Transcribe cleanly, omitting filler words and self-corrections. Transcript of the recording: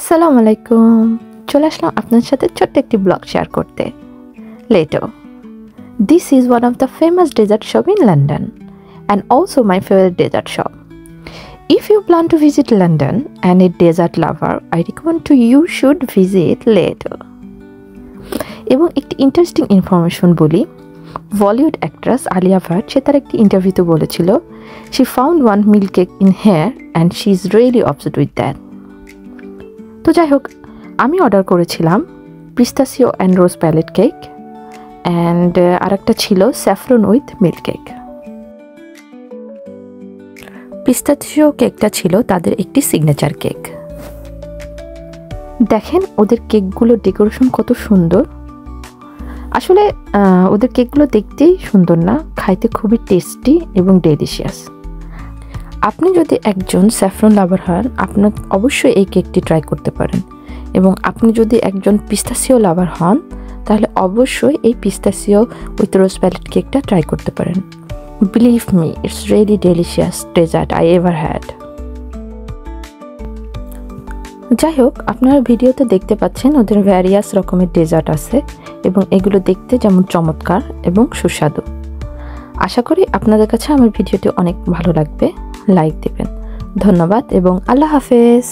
আসসালামু আলাইকুম। চলে আসলাম আপনার সাথে ছোট্ট একটি ব্লগ শেয়ার করতে। Leto. This is one of the famous dessert shop in London and also my favorite dessert shop. If you plan to visit London and a dessert lover, I recommend to you should visit Leto. এবং একটি interesting information বলি, Bollywood actress Alia Bhatt সে তার একটি ইন্টারভিউতে বলেছিল she found one milk cake in here and she is really obsessed with that. তো যাই হোক, আমি অর্ডার করেছিলাম pistachio and rose palette cake and আরেকটা ছিল saffron with milk cake. Pistachio কেকটা ছিল তাদের একটি সিগনেচার কেক। দেখেন ওদের কেকগুলো ডেকোরেশন কত সুন্দর। আসলে ওদের কেকগুলো দেখতেই সুন্দর না, খাইতে খুবই টেস্টি এবং ডেলিশিয়াস। আপনি যদি একজন স্যাফরন লাভার হন, আপনার অবশ্যই এই কেকটি ট্রাই করতে পারেন। এবং আপনি যদি একজন পিস্তাচিও লাভার হন, তাহলে অবশ্যই এই পিস্তাচিও উইথ রোজ প্যালেট কেকটা ট্রাই করতে পারেন। Believe me, it's really delicious dessert I ever had. যাই হোক, আপনারা ভিডিওতে দেখতে পাচ্ছেন ওদের ভ্যারিয়াস রকমের ডেজার্ট আছে এবং এগুলো দেখতে যেমন চমৎকার এবং সুস্বাদু। আশা করি আপনাদের কাছে আমার ভিডিওটি অনেক ভালো লাগবে। লাইক দেবেন। ধন্যবাদ এবং আল্লাহ হাফেজ।